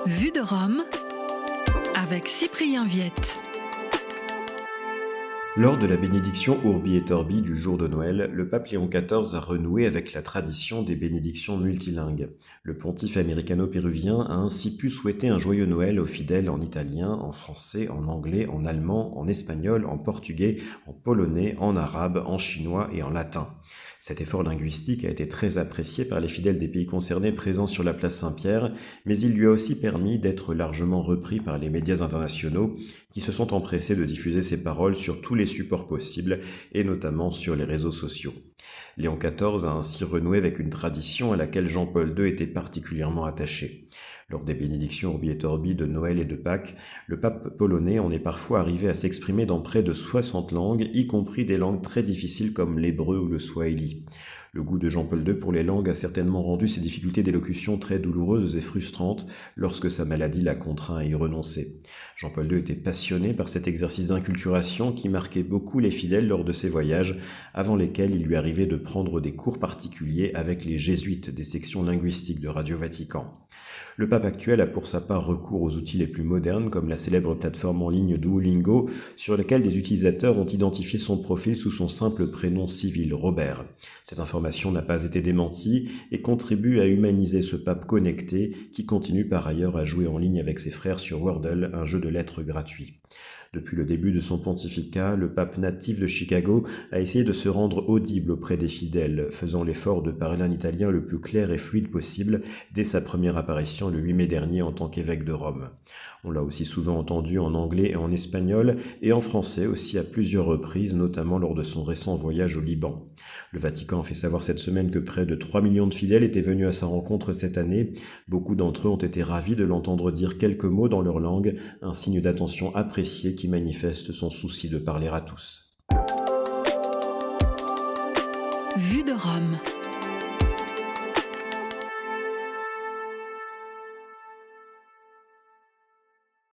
Vue de Rome avec Cyprien Viette. Lors de la bénédiction Urbi et Orbi du jour de Noël, le pape Léon XIV a renoué avec la tradition des bénédictions multilingues. Le pontife américano-péruvien a ainsi pu souhaiter un joyeux Noël aux fidèles en italien, en français, en anglais, en allemand, en espagnol, en portugais, en polonais, en arabe, en chinois et en latin. Cet effort linguistique a été très apprécié par les fidèles des pays concernés présents sur la place Saint-Pierre, mais il lui a aussi permis d'être largement repris par les médias internationaux qui se sont empressés de diffuser ses paroles sur tous les supports possibles et notamment sur les réseaux sociaux. Léon XIV a ainsi renoué avec une tradition à laquelle Jean-Paul II était particulièrement attaché. Lors des bénédictions Urbi et Orbi de Noël et de Pâques, le pape polonais en est parfois arrivé à s'exprimer dans près de 60 langues, y compris des langues très difficiles comme l'hébreu ou le swahili. Le goût de Jean-Paul II pour les langues a certainement rendu ses difficultés d'élocution très douloureuses et frustrantes lorsque sa maladie l'a contraint à y renoncer. Jean-Paul II était passionné par cet exercice d'inculturation qui marquait beaucoup les fidèles lors de ses voyages, avant lesquels il lui arrivait de prendre des cours particuliers avec les jésuites des sections linguistiques de Radio Vatican. Le pape actuel a pour sa part recours aux outils les plus modernes comme la célèbre plateforme en ligne Duolingo sur laquelle des utilisateurs ont identifié son profil sous son simple prénom civil, Robert. Cette information n'a pas été démentie et contribue à humaniser ce pape connecté qui continue par ailleurs à jouer en ligne avec ses frères sur Wordle, un jeu de lettres gratuit. Depuis le début de son pontificat, le pape natif de Chicago a essayé de se rendre audible auprès des fidèles, faisant l'effort de parler un italien le plus clair et fluide possible dès sa première apparition le 8 mai dernier en tant qu'évêque de Rome. On l'a aussi souvent entendu en anglais et en espagnol, et en français aussi à plusieurs reprises, notamment lors de son récent voyage au Liban. Le Vatican a fait savoir cette semaine que près de 3 millions de fidèles étaient venus à sa rencontre cette année. Beaucoup d'entre eux ont été ravis de l'entendre dire quelques mots dans leur langue, un signe d'attention apprécié qui manifeste son souci de parler à tous. Vue de Rome.